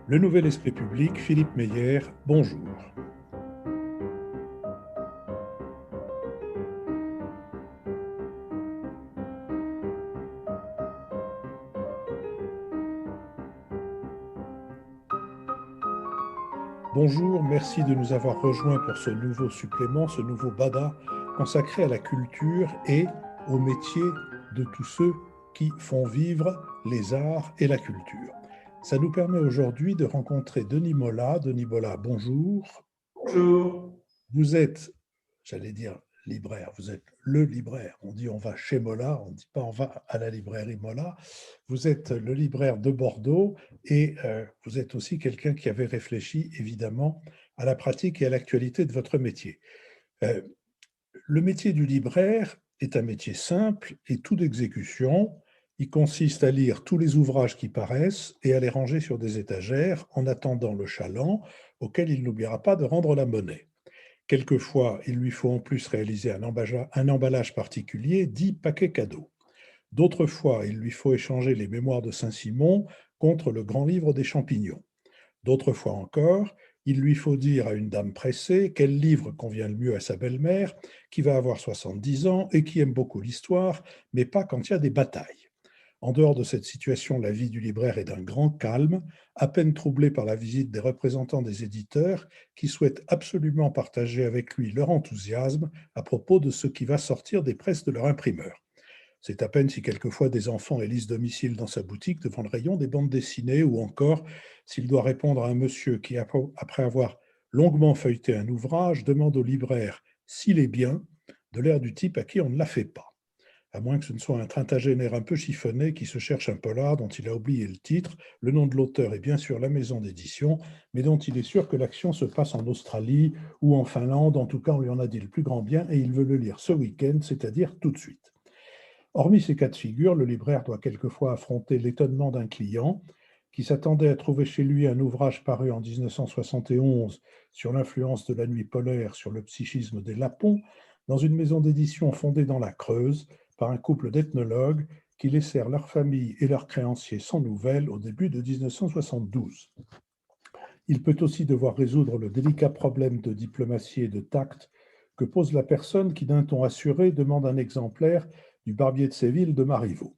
Le Nouvel Esprit Public, Philippe Meyer, bonjour. Bonjour, merci de nous avoir rejoints pour ce nouveau supplément, ce nouveau BADA consacré à la culture et au métier de tous ceux qui font vivre les arts et la culture. Ça nous permet aujourd'hui de rencontrer Denis Mola. Denis Mola, bonjour. Bonjour. Vous êtes, j'allais dire libraire, vous êtes le libraire. On dit on va chez Mola, on ne dit pas on va à la librairie Mola. Vous êtes le libraire de Bordeaux et vous êtes aussi quelqu'un qui avait réfléchi évidemment à la pratique et à l'actualité de votre métier. Euh, le métier du libraire est un métier simple et tout d'exécution. Il consiste à lire tous les ouvrages qui paraissent et à les ranger sur des étagères en attendant le chaland auquel il n'oubliera pas de rendre la monnaie. Quelquefois, il lui faut en plus réaliser un emballage particulier, dit paquet cadeau. D'autres fois, il lui faut échanger les mémoires de Saint-Simon contre le grand livre des champignons. D'autres fois encore, il lui faut dire à une dame pressée quel livre convient le mieux à sa belle-mère, qui va avoir 70 ans et qui aime beaucoup l'histoire, mais pas quand il y a des batailles. En dehors de cette situation, la vie du libraire est d'un grand calme, à peine troublée par la visite des représentants des éditeurs qui souhaitent absolument partager avec lui leur enthousiasme à propos de ce qui va sortir des presses de leur imprimeur. C'est à peine si quelquefois des enfants élisent domicile dans sa boutique devant le rayon des bandes dessinées ou encore s'il doit répondre à un monsieur qui, après avoir longuement feuilleté un ouvrage, demande au libraire s'il est bien, de l'air du type à qui on ne la fait pas. À moins que ce ne soit un tintagénaire un peu chiffonné qui se cherche un polar dont il a oublié le titre, le nom de l'auteur est bien sûr la maison d'édition, mais dont il est sûr que l'action se passe en Australie ou en Finlande. En tout cas, on lui en a dit le plus grand bien et il veut le lire ce week-end, c'est-à-dire tout de suite. Hormis ces cas de figure, le libraire doit quelquefois affronter l'étonnement d'un client qui s'attendait à trouver chez lui un ouvrage paru en 1971 sur l'influence de la nuit polaire sur le psychisme des Lapons, dans une maison d'édition fondée dans la Creuse par un couple d'ethnologues qui laissèrent leur famille et leurs créanciers sans nouvelles au début de 1972. Il peut aussi devoir résoudre le délicat problème de diplomatie et de tact que pose la personne qui, d'un ton assuré, demande un exemplaire du Barbier de Séville de Marivaux.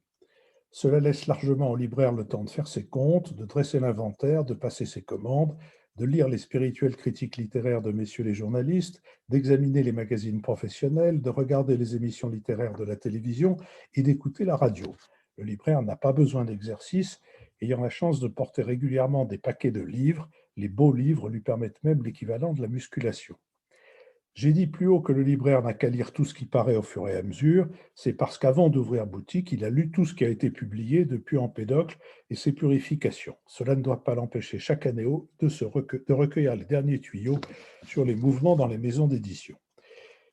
Cela laisse largement au libraire le temps de faire ses comptes, de dresser l'inventaire, de passer ses commandes, de lire les spirituelles critiques littéraires de messieurs les journalistes, d'examiner les magazines professionnels, de regarder les émissions littéraires de la télévision et d'écouter la radio. Le libraire n'a pas besoin d'exercice, ayant la chance de porter régulièrement des paquets de livres. Les beaux livres lui permettent même l'équivalent de la musculation. J'ai dit plus haut que le libraire n'a qu'à lire tout ce qui paraît au fur et à mesure. C'est parce qu'avant d'ouvrir boutique, il a lu tout ce qui a été publié depuis Empédocle et ses purifications. Cela ne doit pas l'empêcher chaque année de recueillir les derniers tuyaux sur les mouvements dans les maisons d'édition.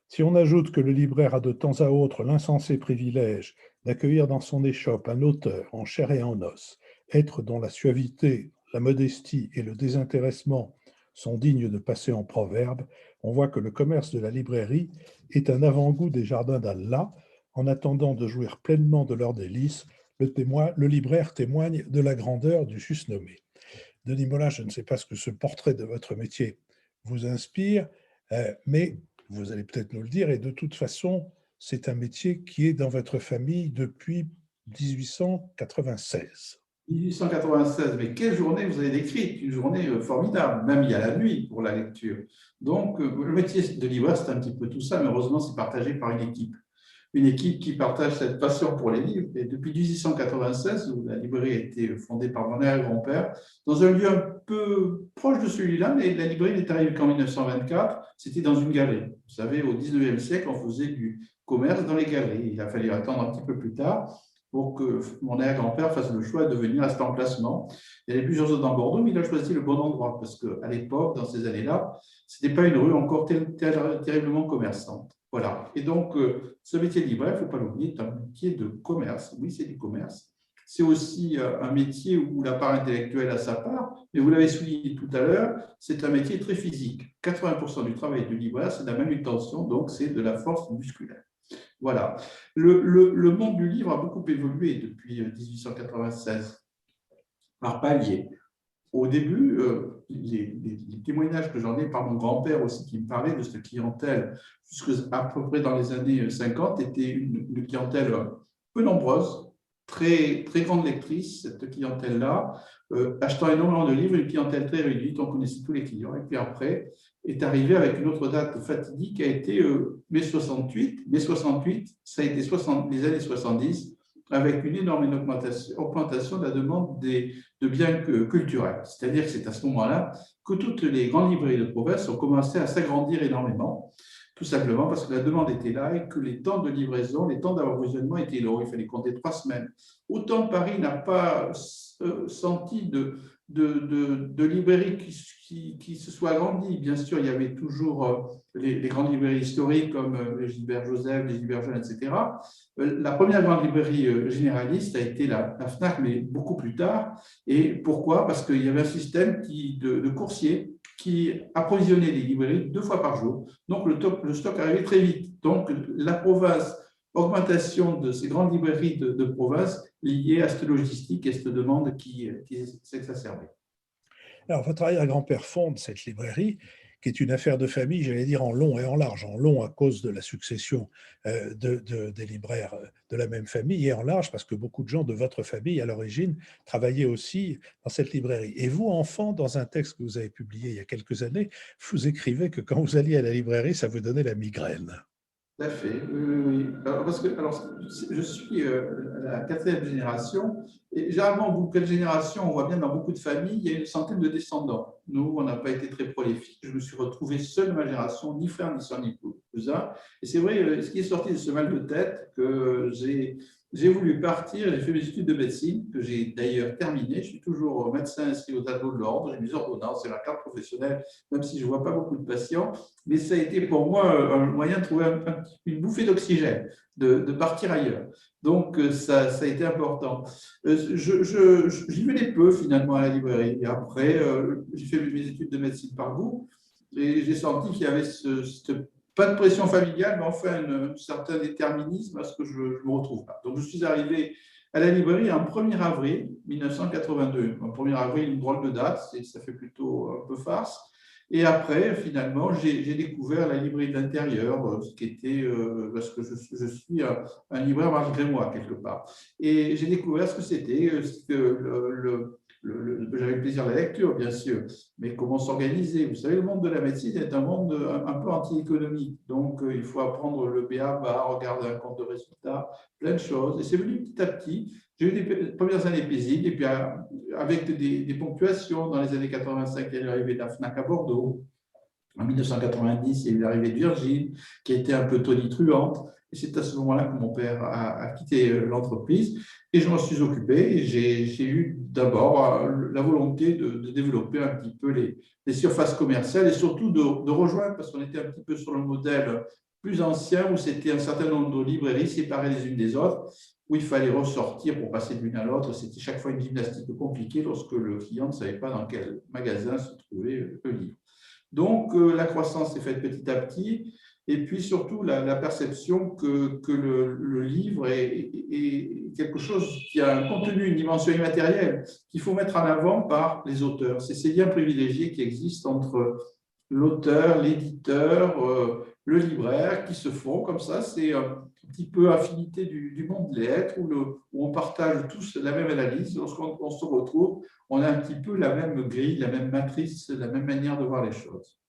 Si on ajoute que le libraire a de temps à autre l'insensé privilège d'accueillir dans son échoppe un auteur en chair et en os, être dont la suavité, la modestie et le désintéressement sont dignes de passer en proverbe, on voit que le commerce de la librairie est un avant-goût des jardins d'Allah. En attendant de jouir pleinement de leurs délices, le libraire témoigne de la grandeur du juste nommé. Denis Mola, je ne sais pas ce que ce portrait de votre métier vous inspire, mais vous allez peut-être nous le dire, et de toute façon, c'est un métier qui est dans votre famille depuis 1896. 1896, mais quelle journée vous avez décrite, une journée formidable, même il y a la nuit pour la lecture. Donc, le métier de libraire, c'est un petit peu tout ça, mais heureusement, c'est partagé par une équipe qui partage cette passion pour les livres. Et depuis 1896, où la librairie a été fondée par mon arrière-grand-père, dans un lieu un peu proche de celui-là, mais la librairie n'est arrivée qu'en 1924, c'était dans une galerie. Vous savez, au 19e siècle, on faisait du commerce dans les galeries. Il a fallu attendre un petit peu plus tard pour que mon arrière-grand-père fasse le choix de venir à cet emplacement. Il y avait plusieurs autres dans Bordeaux, mais il a choisi le bon endroit, parce qu'à l'époque, dans ces années-là, ce n'était pas une rue encore terriblement commerçante. Voilà. Et donc, ce métier de libraire, il ne faut pas l'oublier, est un métier de commerce. Oui, c'est du commerce. C'est aussi un métier où la part intellectuelle a sa part, mais vous l'avez souligné tout à l'heure, c'est un métier très physique. 80% du travail du libraire, c'est de la manutention, donc c'est de la force musculaire. Voilà. Le monde du livre a beaucoup évolué depuis 1896, par palier. au début, les témoignages que j'en ai par mon grand-père aussi, qui me parlait de cette clientèle, jusqu'à peu près dans les années 50, était une clientèle peu nombreuse, très, très grande lectrice, cette clientèle-là, achetant énormément de livres, une clientèle très réduite, on connaissait tous les clients. Et puis après, est arrivé avec une autre date fatidique qui a été mai 68. Mai 68, ça a été les années 70, avec une énorme augmentation de la demande de biens culturels. C'est-à-dire que c'est à ce moment-là que toutes les grandes librairies de province ont commencé à s'agrandir énormément, tout simplement parce que la demande était là et que les temps de livraison, les temps d'approvisionnement étaient longs. Il fallait compter 3 semaines. Autant Paris n'a pas senti de librairies qui se soient agrandies. Bien sûr, il y avait toujours les grandes librairies historiques comme les Gilbert Joseph, les Gilbert Jeune, etc. La première grande librairie généraliste a été la Fnac, mais beaucoup plus tard. Et pourquoi? Parce qu'il y avait un système de coursiers qui approvisionnait les librairies 2 fois par jour. Donc, le stock arrivait très vite. Donc, la province, augmentation de ces grandes librairies de province liées à cette logistique et cette demande qui s'exacerbait. Alors, votre arrière-grand-père fonde cette librairie, qui est une affaire de famille, j'allais dire en long et en large. En long à cause de la succession des libraires de la même famille, et en large parce que beaucoup de gens de votre famille, à l'origine, travaillaient aussi dans cette librairie. Et vous, enfant, dans un texte que vous avez publié il y a quelques années, vous écrivez que quand vous alliez à la librairie, ça vous donnait la migraine. Tout à fait, oui, oui. Parce que je suis la 4e génération, et généralement, au bout de 4 générations, on voit bien dans beaucoup de familles, il y a une centaine de descendants. Nous, on n'a pas été très prolifiques. Je me suis retrouvé seul de ma génération, ni frère, ni soeur, ni cousin. Et c'est vrai, ce qui est sorti de ce mal de tête, que j'ai voulu partir, j'ai fait mes études de médecine, que j'ai d'ailleurs terminé. Je suis toujours médecin inscrit aux tableaux de l'ordre, j'ai mes ordonnances, c'est la carte professionnelle, même si je ne vois pas beaucoup de patients. Mais ça a été pour moi un moyen de trouver une bouffée d'oxygène, de partir ailleurs. Donc, ça a été important. J'y venais peu, finalement, à la librairie. Et après, j'ai fait mes études de médecine par goût et j'ai senti qu'il y avait pas de pression familiale, mais enfin un certain déterminisme à ce que je me retrouve là. Donc, je suis arrivé à la librairie un 1er avril 1982. Un 1er avril, une drôle de date, ça fait plutôt un peu farce. Et après, finalement, j'ai découvert la librairie de l'intérieur, ce qui était, parce que je suis un libraire malgré moi, quelque part. Et j'ai découvert ce que c'était, j'avais le plaisir de la lecture, bien sûr, mais comment s'organiser. Vous savez, le monde de la médecine est un monde un peu anti-économique. Donc, il faut apprendre le b.a.-ba, regarder un compte de résultats, plein de choses. Et c'est venu petit à petit. J'ai eu des premières années paisibles, et puis avec des ponctuations. Dans les années 85, il y a l'arrivée de la Fnac à Bordeaux. En 1990, il y a eu l'arrivée de Virgin, qui a été un peu tonitruante. Et c'est à ce moment-là que mon père a quitté l'entreprise. Et je m'en suis occupé. Et j'ai eu d'abord la volonté de développer un petit peu les surfaces commerciales et surtout de rejoindre, parce qu'on était un petit peu sur le modèle plus ancien, où c'était un certain nombre de librairies séparées les unes des autres, où il fallait ressortir pour passer de l'une à l'autre. C'était chaque fois une gymnastique compliquée lorsque le client ne savait pas dans quel magasin se trouvait le livre. Donc, la croissance s'est faite petit à petit, et puis surtout la perception que le livre est quelque chose qui a un contenu, une dimension immatérielle, qu'il faut mettre en avant par les auteurs. C'est ces liens privilégiés qui existent entre l'auteur, l'éditeur, le libraire, qui se font comme ça. C'est un petit peu affinité du monde des lettres, où on partage tous la même analyse. Lorsqu'on se retrouve, on a un petit peu la même grille, la même matrice, la même manière de voir les choses.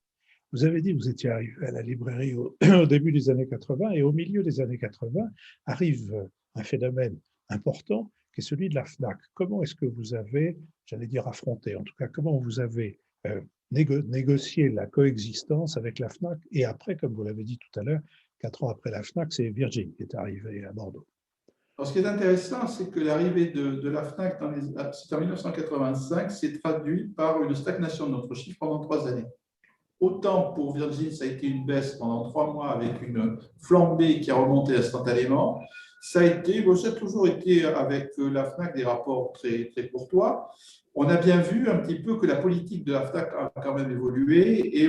Vous avez dit que vous étiez arrivé à la librairie au début des années 80, et au milieu des années 80 arrive un phénomène important qui est celui de la Fnac. Comment est-ce que vous avez, j'allais dire affronté, en tout cas, comment vous avez négocié la coexistence avec la Fnac? Et après, comme vous l'avez dit tout à l'heure, 4 ans après la Fnac, c'est Virgin qui est arrivé à Bordeaux. Alors, ce qui est intéressant, c'est que l'arrivée de la Fnac en 1985 s'est traduite par une stagnation de notre chiffre pendant 3 années. Autant pour Virgin, ça a été une baisse pendant 3 mois avec une flambée qui a remonté instantanément. Ça a toujours été avec la Fnac des rapports très, très courtois. On a bien vu un petit peu que la politique de la Fnac a quand même évolué et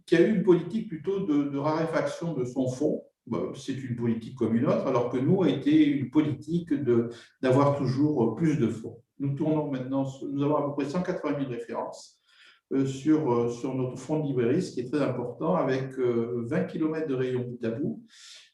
qu'il y a eu une politique plutôt de raréfaction de son fonds. C'est une politique comme une autre, alors que nous, a été une politique d'avoir toujours plus de fonds. Nous tournons maintenant, nous avons à peu près 180 000 références sur notre fonds de librairie, ce qui est très important, avec 20 km de rayons bout à bout.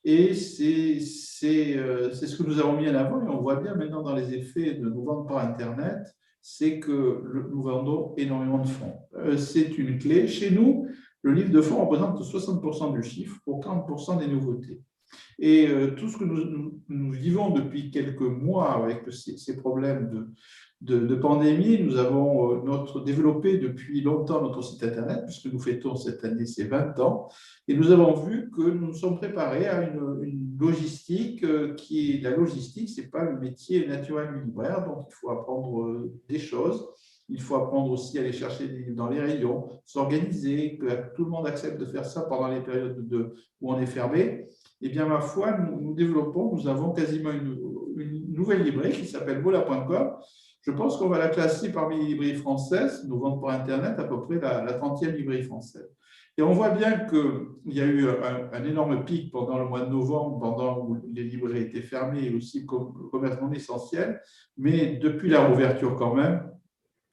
Et c'est ce que nous avons mis en avant, et on voit bien maintenant dans les effets de nos ventes par Internet, c'est que nous vendons énormément de fonds. C'est une clé. Chez nous, le livre de fonds représente 60% du chiffre pour 40% des nouveautés. Et tout ce que nous vivons depuis quelques mois avec ces problèmes de pandémie, nous avons développé depuis longtemps notre site Internet, puisque nous fêtons cette année ses 20 ans, et nous avons vu que nous nous sommes préparés à une logistique qui est la logistique, ce n'est pas le métier naturel du libraire, donc il faut apprendre des choses. Il faut apprendre aussi à aller chercher des livres dans les rayons, s'organiser, que tout le monde accepte de faire ça pendant les périodes où on est fermé. Eh bien, ma foi, nous développons, nous avons quasiment une nouvelle librairie qui s'appelle Bola.com. Je pense qu'on va la classer parmi les librairies françaises. Nous vendons par Internet à peu près la 30e librairie française. Et on voit bien qu'il y a eu un énorme pic pendant le mois de novembre, pendant où les librairies étaient fermées et aussi le commerce non essentiel. Mais depuis la réouverture quand même,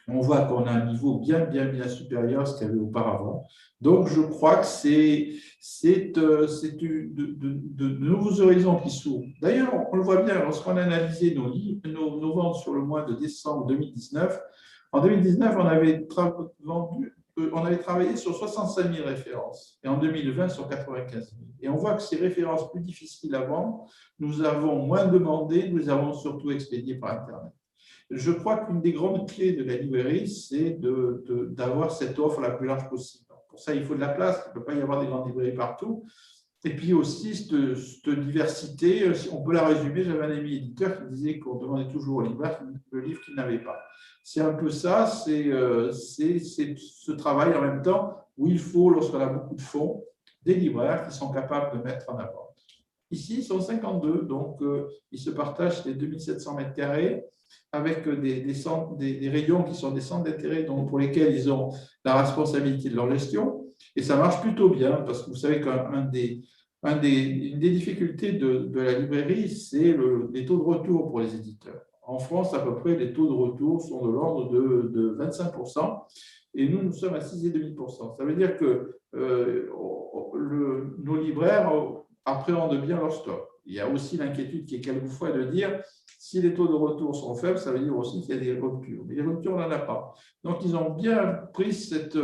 on voit qu'on a un niveau bien supérieur à ce qu'il y avait auparavant. Donc, je crois que c'est de nouveaux horizons qui s'ouvrent. D'ailleurs, on le voit bien lorsqu'on a analysé nos ventes sur le mois de décembre 2019. En 2019, on avait travaillé sur 65 000 références et en 2020 sur 95 000. Et on voit que ces références plus difficiles à vendre, nous avons moins demandé, nous avons surtout expédié par Internet. Je crois qu'une des grandes clés de la librairie, c'est d'avoir cette offre la plus large possible. Pour ça, il faut de la place, il ne peut pas y avoir des grandes librairies partout. Et puis aussi, cette diversité, on peut la résumer, j'avais un ami éditeur qui disait qu'on demandait toujours au libraire le livre qu'il n'avait pas. C'est un peu ça, c'est ce travail en même temps où il faut, lorsqu'on a beaucoup de fonds, des libraires qui sont capables de mettre en avant. Ici, ils sont 52, donc ils se partagent les 2700 mètres carrés avec des rayons qui sont des centres d'intérêt pour lesquels ils ont la responsabilité de leur gestion. Et ça marche plutôt bien parce que vous savez qu'une des difficultés de la librairie, c'est les taux de retour pour les éditeurs. En France, à peu près, les taux de retour sont de l'ordre de 25%. Et nous sommes à 6,5%. Ça veut dire que nos libraires appréhendent bien leur stock. Il y a aussi l'inquiétude qui est quelquefois de dire si les taux de retour sont faibles, ça veut dire aussi qu'il y a des ruptures. Mais les ruptures, on n'en a pas. Donc, ils ont bien pris cette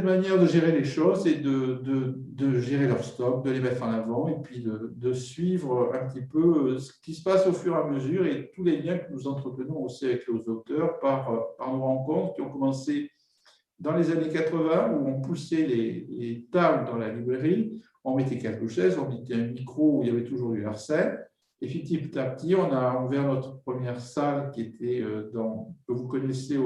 manière de gérer les choses et de gérer leur stock, de les mettre en avant et puis de suivre un petit peu ce qui se passe au fur et à mesure et tous les liens que nous entretenons aussi avec les auteurs par nos rencontres qui ont commencé dans les années 80 où on poussait les tables dans la librairie, on mettait quelques chaises, on mettait un micro où il y avait toujours du harcèle. Et puis petit à petit, on a ouvert notre première salle qui était que vous connaissez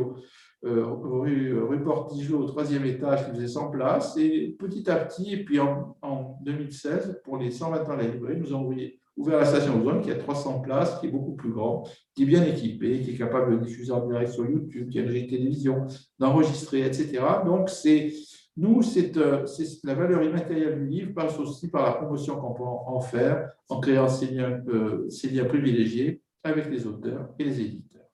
rue Portigeau, au 3e étage, qui faisait 100 places. Et petit à petit, et puis en 2016, pour les 120 ans de la librairie, nous avons ouvert la station Zone qui a 300 places, qui est beaucoup plus grande, qui est bien équipée, qui est capable de diffuser en direct sur YouTube, qui a une régie télévision, d'enregistrer, etc. Donc, nous, c'est la valeur immatérielle du livre passe aussi par la promotion qu'on peut en faire en créant ces liens privilégiés avec les auteurs et les éditeurs.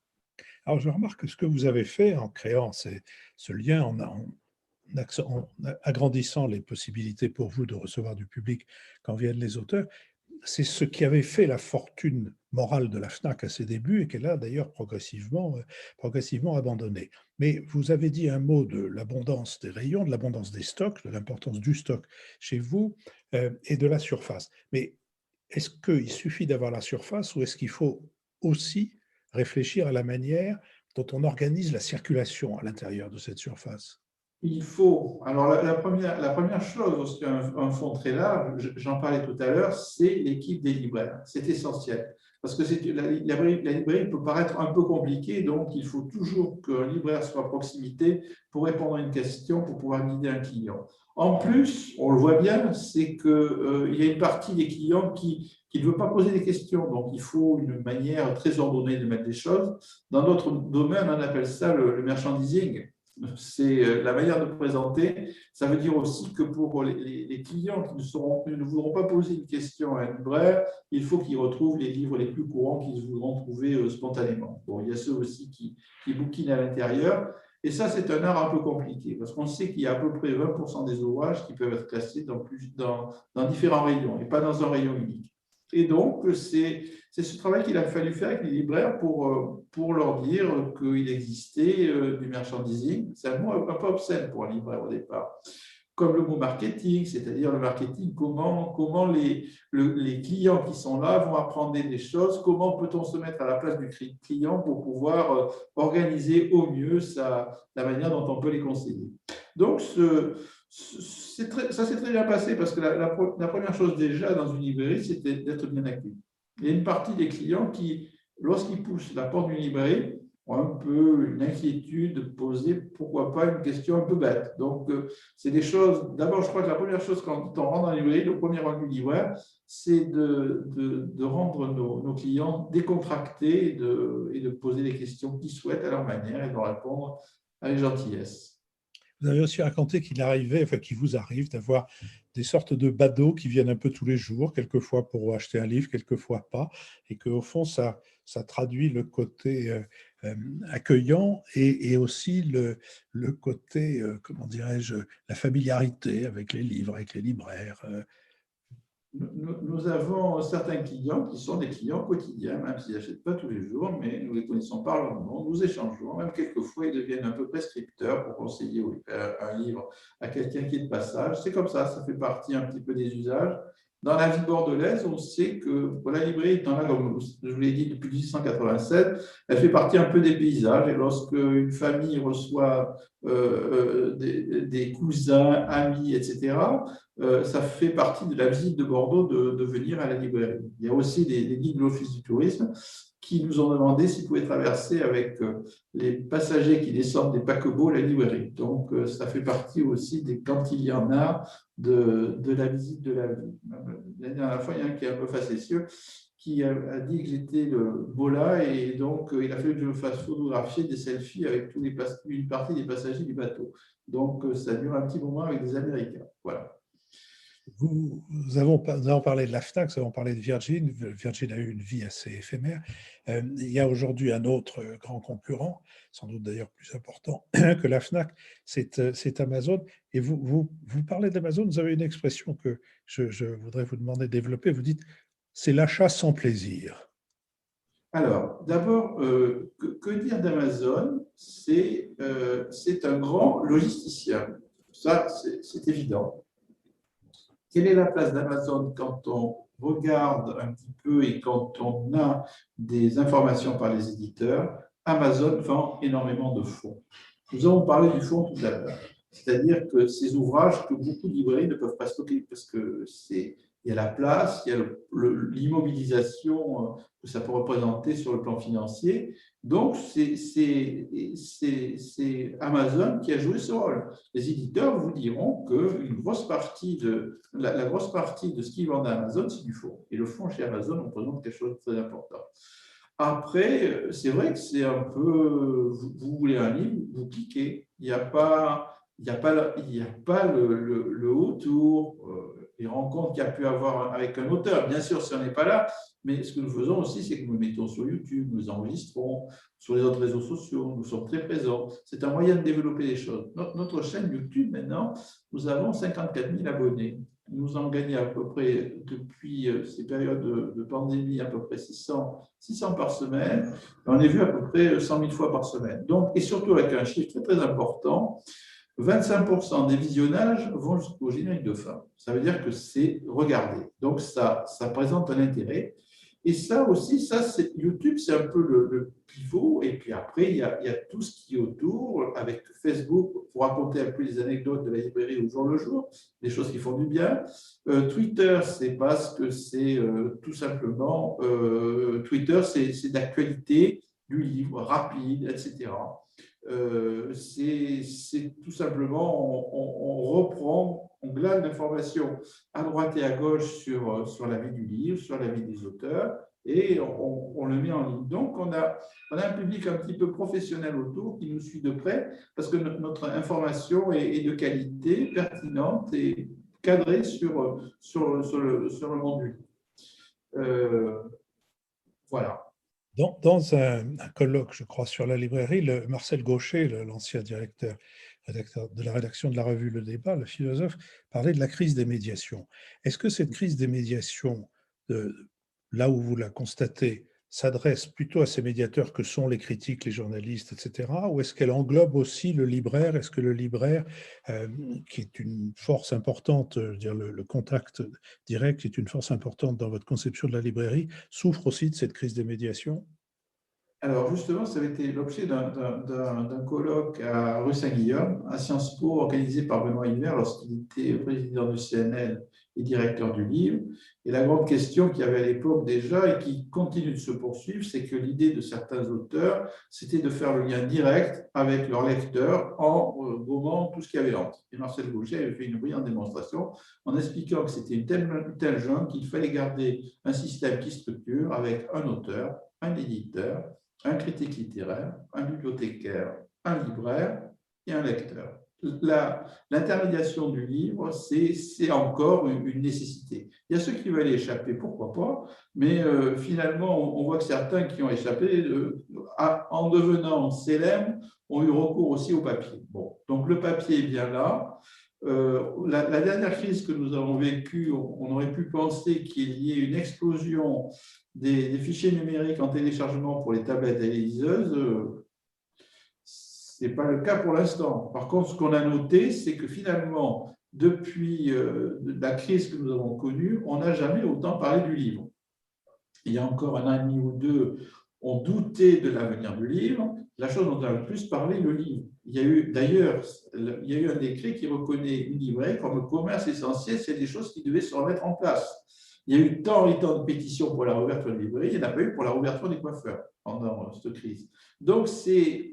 Alors, je remarque que ce que vous avez fait en créant ce lien, en agrandissant les possibilités pour vous de recevoir du public quand viennent les auteurs, c'est ce qui avait fait la fortune morale de la FNAC à ses débuts et qu'elle a d'ailleurs progressivement abandonné. Mais vous avez dit un mot de l'abondance des rayons, de l'abondance des stocks, de l'importance du stock chez vous et de la surface. Mais est-ce qu'il suffit d'avoir la surface ou est-ce qu'il faut aussi réfléchir à la manière dont on organise la circulation à l'intérieur de cette surface? Il faut. Alors, la première chose, lorsqu'un fonds très large, j'en parlais tout à l'heure, c'est l'équipe des libraires. C'est essentiel. Parce que la librairie peut paraître un peu compliquée, donc il faut toujours qu'un libraire soit à proximité pour répondre à une question, pour pouvoir guider un client. En plus, on le voit bien, c'est qu'il y a une partie des clients qui ne veut pas poser des questions. Donc, il faut une manière très ordonnée de mettre les choses. Dans d'autres domaines, on appelle ça le merchandising. C'est la manière de présenter. Ça veut dire aussi que pour les clients qui ne voudront pas poser une question à un libraire, il faut qu'ils retrouvent les livres les plus courants qu'ils voudront trouver spontanément. Bon, il y a ceux aussi qui bouquinent à l'intérieur. Et ça, c'est un art un peu compliqué, parce qu'on sait qu'il y a à peu près 20% des ouvrages qui peuvent être classés dans différents rayons, et pas dans un rayon unique. Et donc, c'est ce travail qu'il a fallu faire avec les libraires pour leur dire qu'il existait du merchandising. C'est un mot un peu obscène pour un libraire au départ. Comme le mot marketing, c'est-à-dire le marketing, comment les clients qui sont là vont apprendre des choses, comment peut-on se mettre à la place du client pour pouvoir organiser au mieux la manière dont on peut les conseiller. Donc, ça s'est très bien passé parce que la première chose déjà dans une librairie, c'était d'être bien accueilli. Il y a une partie des clients qui, lorsqu'ils poussent la porte d'une librairie, ont un peu une inquiétude de poser, pourquoi pas, une question un peu bête. Donc, c'est des choses. D'abord, je crois que la première chose quand on rentre dans la librairie, le premier rôle du libraire, c'est de rendre nos clients décontractés et de poser des questions qu'ils souhaitent à leur manière et de leur répondre avec gentillesse. Vous avez aussi raconté qu'il arrivait, enfin qu'il vous arrive d'avoir des sortes de badauds qui viennent un peu tous les jours, quelquefois pour acheter un livre, quelquefois pas, et qu'au fond, ça traduit le côté accueillant et aussi le côté, comment dirais-je, la familiarité avec les livres, avec les libraires. Nous avons certains clients qui sont des clients quotidiens, même s'ils n'achètent pas tous les jours, mais nous les connaissons par leur nom, nous échangeons, même quelquefois ils deviennent un peu prescripteurs pour conseiller un livre à quelqu'un qui est de passage. C'est comme ça fait partie un petit peu des usages. Dans la vie bordelaise, on sait que la librairie étant là, comme je vous l'ai dit, depuis 1887, elle fait partie un peu des paysages. Et lorsque une famille reçoit des cousins, amis, etc., ça fait partie de la visite de Bordeaux de venir à la librairie. Il y a aussi des guides de l'Office du tourisme qui nous ont demandé s'ils pouvaient traverser avec les passagers qui descendent des paquebots la librairie. Donc, ça fait partie aussi, quand il y en a, de la visite de la ville. La dernière fois, il y a un qui est un peu facétieux, qui a dit que j'étais le Bola et donc il a fallu que je me fasse photographier des selfies avec une partie des passagers du bateau. Donc, ça dure un petit moment avec des Américains. Voilà. Nous avons parlé de la FNAC, nous avons parlé de Virgin. Virgin a eu une vie assez éphémère. Il y a aujourd'hui un autre grand concurrent, sans doute d'ailleurs plus important que la FNAC, c'est Amazon. Et vous parlez d'Amazon, vous avez une expression que je voudrais vous demander de développer. Vous dites, c'est l'achat sans plaisir. Alors, d'abord, que dire d'Amazon? C'est un grand logisticien. Ça, c'est évident. Quelle est la place d'Amazon quand on regarde un petit peu et quand on a des informations par les éditeurs? Amazon vend énormément de fonds. Nous avons parlé du fonds tout à l'heure, c'est-à-dire que ces ouvrages que beaucoup de librairies ne peuvent pas stocker parce que il y a la place, il y a l'immobilisation que ça peut représenter sur le plan financier. Donc, c'est Amazon qui a joué ce rôle. Les éditeurs vous diront que la grosse partie de ce qu'ils vendent à Amazon, c'est du fonds. Et le fonds chez Amazon représente quelque chose de très important. Après, c'est vrai que c'est un peu, vous voulez un livre, vous cliquez. Il n'y a pas, le autour, les rencontres qu'il y a pu avoir avec un auteur. Bien sûr, si on n'est pas là, mais ce que nous faisons aussi, c'est que nous mettons sur YouTube, nous enregistrons, sur les autres réseaux sociaux, nous sommes très présents. C'est un moyen de développer les choses. Notre chaîne YouTube, maintenant, nous avons 54 000 abonnés. Nous en gagnons à peu près, depuis ces périodes de pandémie, à peu près 600 par semaine. On est vu à peu près 100 000 fois par semaine. Donc, et surtout avec un chiffre très, très important, 25% des visionnages vont jusqu'au générique de fin. Ça veut dire que c'est regardé. Donc, ça présente un intérêt. Et ça aussi, YouTube, c'est un peu le pivot. Et puis après, il y a tout ce qui est autour, avec Facebook, pour raconter un peu les anecdotes de la librairie au jour le jour, des choses qui font du bien. Twitter, c'est parce que c'est tout simplement, Twitter, c'est d'actualité du livre, rapide, etc. C'est tout simplement, on reprend, on glane l'information à droite et à gauche sur la vie du livre, sur la vie des auteurs, et on le met en ligne. Donc, on a un public un petit peu professionnel autour qui nous suit de près parce que notre information est de qualité, pertinente et cadrée sur le monde du livre. Voilà. Dans un colloque, je crois, sur la librairie, Marcel Gaucher, l'ancien rédacteur de la rédaction de la revue Le Débat, le philosophe, parlait de la crise des médiations. Est-ce que cette crise des médiations, là où vous la constatez, s'adresse plutôt à ces médiateurs que sont les critiques, les journalistes, etc., ou est-ce qu'elle englobe aussi le libraire? Est-ce que le libraire, qui est une force importante, je veux dire, le contact direct est une force importante dans votre conception de la librairie, souffre aussi de cette crise des médiations? Alors justement, ça avait été l'objet d'un colloque à rue Saint-Guillaume, à Sciences Po, organisé par Benoît Hiver lorsqu'il était président du CNL et directeur du livre. Et la grande question qu'il y avait à l'époque déjà et qui continue de se poursuivre, c'est que l'idée de certains auteurs, c'était de faire le lien direct avec leur lecteur en gommant tout ce qu'il y avait entre. Et Marcel Gaucher avait fait une brillante démonstration en expliquant que c'était une telle jungle qu'il fallait garder un système qui structure avec un auteur, un éditeur, un critique littéraire, un bibliothécaire, un libraire et un lecteur. L'intermédiation du livre, c'est encore une nécessité. Il y a ceux qui veulent y échapper, pourquoi pas, mais finalement, on voit que certains qui ont échappé, en devenant célèbres, ont eu recours aussi au papier. Bon, donc le papier est bien là. La dernière crise que nous avons vécue, on aurait pu penser qu'il y ait une explosion des fichiers numériques en téléchargement pour les tablettes et les liseuses. Ce n'est pas le cas pour l'instant. Par contre, ce qu'on a noté, c'est que finalement, depuis la crise que nous avons connue, on n'a jamais autant parlé du livre. Il y a encore un an et demi ou deux, on doutait de l'avenir du livre. La chose dont on a le plus parlé, le livre. D'ailleurs, il y a eu un décret qui reconnaît une librairie comme commerce essentiel, c'est des choses qui devaient se remettre en place. Il y a eu tant et tant de pétitions pour la réouverture des librairies, il n'y en a pas eu pour la réouverture des coiffeurs pendant cette crise. Donc,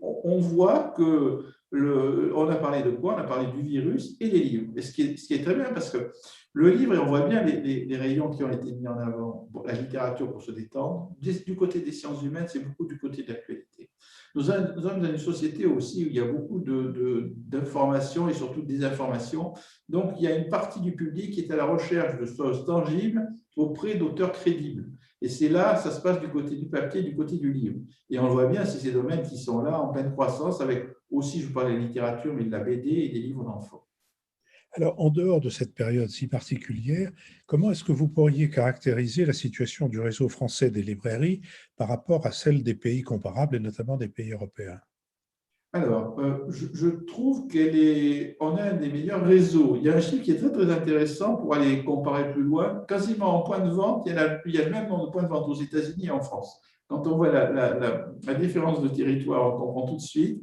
on voit que on a parlé de quoi? On a parlé du virus et des livres. Et ce qui est très bien parce que le livre, et on voit bien les rayons qui ont été mis en avant, la littérature pour se détendre. Du côté des sciences humaines, c'est beaucoup du côté de l'actualité. Nous sommes dans une société aussi où il y a beaucoup d'informations et surtout de désinformations. Donc, il y a une partie du public qui est à la recherche de choses tangibles auprès d'auteurs crédibles. Et c'est là, ça se passe du côté du papier, du côté du livre. Et on le voit bien, c'est ces domaines qui sont là en pleine croissance, avec aussi, je vous parlais de littérature, mais de la BD et des livres d'enfants. Alors, en dehors de cette période si particulière, comment est-ce que vous pourriez caractériser la situation du réseau français des librairies par rapport à celle des pays comparables et notamment des pays européens? Alors, je trouve qu'on a un des meilleurs réseaux. Il y a un chiffre qui est très, très intéressant pour aller comparer plus loin. Quasiment en point de vente, il y a le même nombre de points de vente aux États-Unis et en France. Quand on voit la différence de territoire, on comprend tout de suite.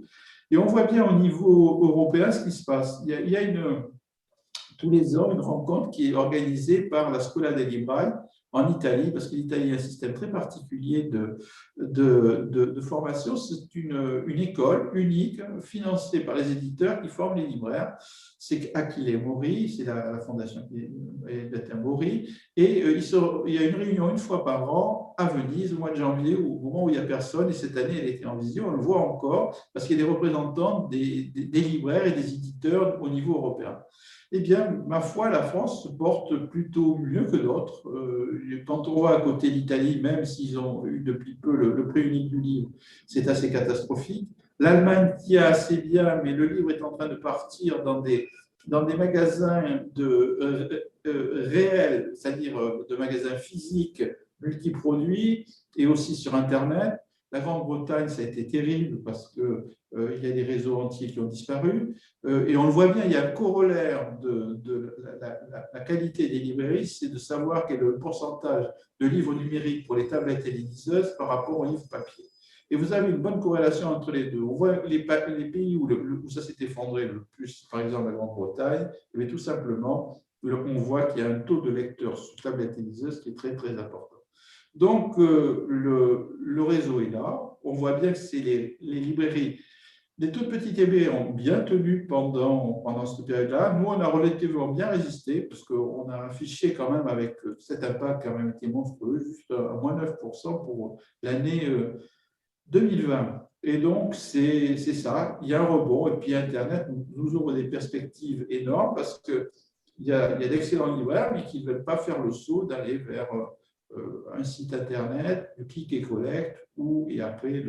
Et on voit bien au niveau européen ce qui se passe. Il y a tous les ans une rencontre qui est organisée par la Scuola dei Librai en Italie, parce que l'Italie a un système très particulier de formation. C'est une école unique financée par les éditeurs qui forment les libraires. C'est Achille Mori, c'est la fondation Mori, et il y a une réunion une fois par an à Venise au mois de janvier, au moment où il n'y a personne, et cette année elle était en visio, on le voit encore, parce qu'il y a des représentants des libraires et des éditeurs au niveau européen. Eh bien, ma foi, la France se porte plutôt mieux que d'autres. Quand on voit à côté l'Italie, même s'ils ont eu depuis peu le prix unique du livre, c'est assez catastrophique. L'Allemagne tient assez bien, mais le livre est en train de partir dans des magasins réels, c'est-à-dire de magasins physiques multiproduits et aussi sur Internet. La Grande-Bretagne, ça a été terrible parce qu'il y a des réseaux entiers qui ont disparu. Et on le voit bien, il y a un corollaire de la qualité des librairies, c'est de savoir quel est le pourcentage de livres numériques pour les tablettes et les liseuses par rapport aux livres papier. Et vous avez une bonne corrélation entre les deux. On voit les pays où ça s'est effondré le plus, par exemple la Grande-Bretagne, mais tout simplement, on voit qu'il y a un taux de lecteurs sous tablette et liseuse qui est très, très important. Donc, le réseau est là. On voit bien que c'est les librairies Les toutes petites baies ont bien tenu pendant cette période-là. Nous, on a relativement bien résisté parce qu'on a un fichier quand même avec cet impact qui a quand même été monstrueux, juste à moins 9% pour l'année 2020. Et donc, c'est ça, il y a un rebond. Et puis, Internet nous ouvre des perspectives énormes parce qu'il y a d'excellents libraires, mais qui ne veulent pas faire le saut d'aller vers un site Internet, le click et collect, et après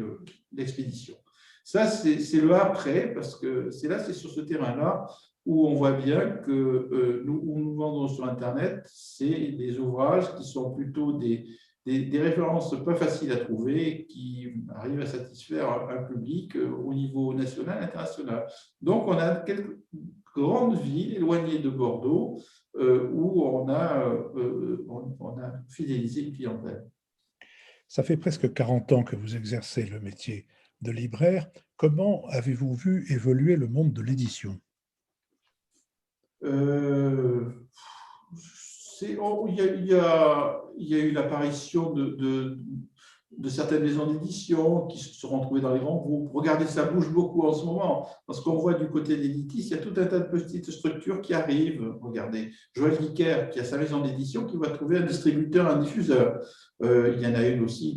l'expédition. Ça, c'est le après, parce que c'est sur ce terrain-là où on voit bien que nous vendons sur Internet, c'est des ouvrages qui sont plutôt des références pas faciles à trouver qui arrivent à satisfaire un public au niveau national et international. Donc, on a quelques grandes villes éloignées de Bordeaux où on a fidélisé une clientèle. Ça fait presque 40 ans que vous exercez le métier de libraire. Comment avez-vous vu évoluer le monde de l'édition? Il y a eu l'apparition de certaines maisons d'édition qui se sont retrouvées dans les grands groupes. Regardez, ça bouge beaucoup en ce moment, parce qu'on voit du côté d'Editis, il y a tout un tas de petites structures qui arrivent. Regardez, Joël Dicker, qui a sa maison d'édition, qui va trouver un distributeur, un diffuseur. Il y en a une aussi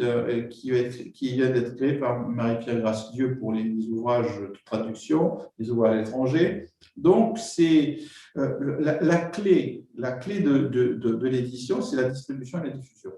qui vient d'être créée par Marie-Pierre Grasse-Dieu pour les ouvrages de traduction, les ouvrages à l'étranger. Donc, c'est la clé de l'édition, c'est la distribution et la diffusion.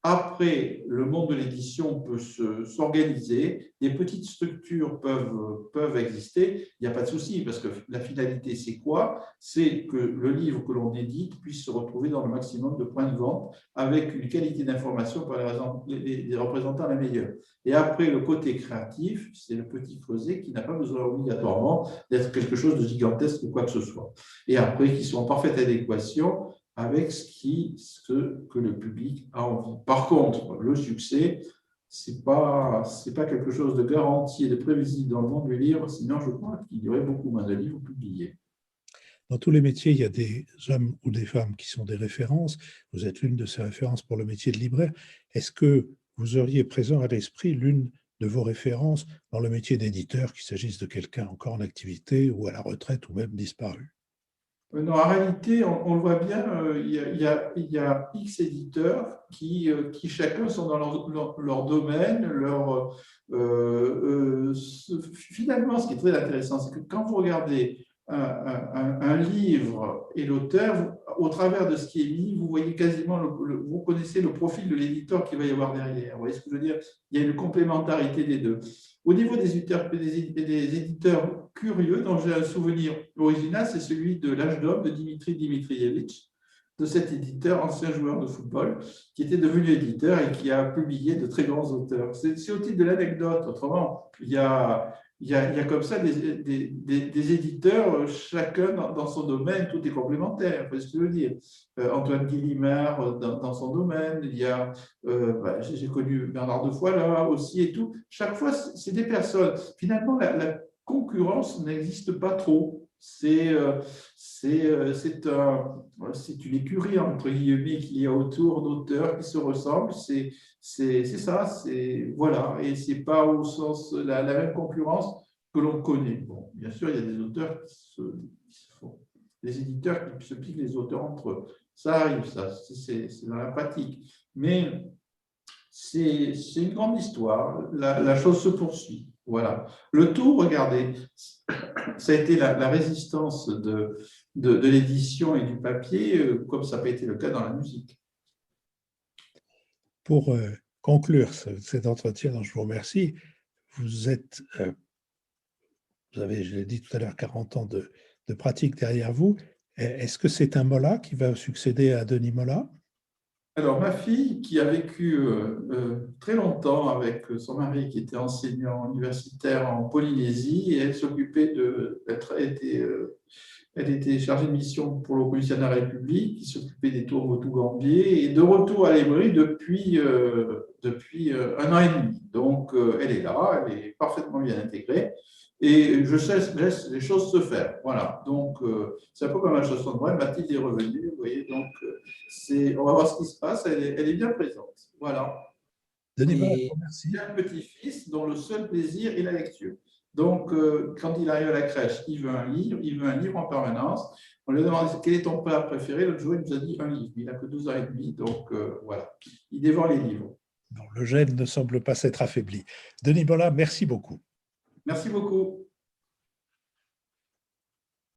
Après, le monde de l'édition peut s'organiser, des petites structures peuvent exister, il n'y a pas de souci, parce que la finalité, c'est quoi? C'est que le livre que l'on édite puisse se retrouver dans le maximum de points de vente avec une qualité d'information par les représentants la meilleure. Et après, le côté créatif, c'est le petit creuset qui n'a pas besoin obligatoirement d'être quelque chose de gigantesque ou quoi que ce soit. Et après, qui sont en parfaite adéquation avec ce que le public a envie. Par contre, le succès, ce n'est pas quelque chose de garanti et de prévisible dans le monde du livre, sinon je crois qu'il y aurait beaucoup moins de livres publiés. Dans tous les métiers, il y a des hommes ou des femmes qui sont des références. Vous êtes l'une de ces références pour le métier de libraire. Est-ce que vous auriez présent à l'esprit l'une de vos références dans le métier d'éditeur, qu'il s'agisse de quelqu'un encore en activité ou à la retraite ou même disparu? Non, en réalité, on le voit bien, il y a X éditeurs qui chacun sont dans leur domaine. Finalement, ce qui est très intéressant, c'est que quand vous regardez un livre et l'auteur, au travers de ce qui est mis, vous voyez quasiment, vous connaissez le profil de l'éditeur qu'il va y avoir derrière. Vous voyez ce que je veux dire? Il y a une complémentarité des deux. Au niveau des éditeurs curieux, dont j'ai un souvenir original, c'est celui de L'Âge d'Homme de Dimitri Dimitrievitch, de cet éditeur, ancien joueur de football, qui était devenu éditeur et qui a publié de très grands auteurs. C'est au titre de l'anecdote. Autrement, il y a comme ça des éditeurs, chacun dans son domaine, tout est complémentaire, vous voyez ce que je veux dire. Antoine Guillimard dans son domaine, il y a, j'ai connu Bernard de Foix aussi et tout. Chaque fois, c'est des personnes. Finalement, la concurrence n'existe pas trop. C'est une écurie, entre guillemets, qu'il y a autour d'auteurs qui se ressemblent. C'est ça, voilà. Et ce n'est pas au sens la même concurrence que l'on connaît. Bon, bien sûr, il y a des auteurs qui se font, des éditeurs qui se piquent les auteurs entre eux. Ça arrive, ça, c'est dans la pratique. Mais c'est une grande histoire. La chose se poursuit. Voilà. Le tout, regardez, ça a été la résistance de l'édition et du papier, comme ça n'a pas été le cas dans la musique. Pour conclure cet entretien dont je vous remercie, vous avez, je l'ai dit tout à l'heure, 40 ans de pratique derrière vous. Est-ce que c'est un Mola qui va succéder à Denis Mola? Alors, ma fille, qui a vécu très longtemps avec son mari, qui était enseignant universitaire en Polynésie, et elle s'occupait elle était chargée de mission pour le commissaire de la République, qui s'occupait des tours Motu-Gambier, et de retour à l'Ébry depuis 1 an et demi. Donc, elle est là, elle est parfaitement bien intégrée. Et je laisse les choses se faire. Voilà. Donc, c'est un peu comme la chanson de Brel, Mathilde est revenue. Vous voyez, donc, on va voir ce qui se passe. Elle est bien présente. Voilà. Denis Mola, Et merci. j'ai un petit-fils dont le seul plaisir est la lecture. Donc, quand il arrive à la crèche, il veut un livre en permanence. On lui a demandé quel est ton plat préféré. L'autre jour, il nous a dit un livre. Il n'a que 12 ans et demi, donc voilà. Il dévore les livres. Bon, le gène ne semble pas s'être affaibli. Denis Bollard, merci beaucoup. Merci beaucoup.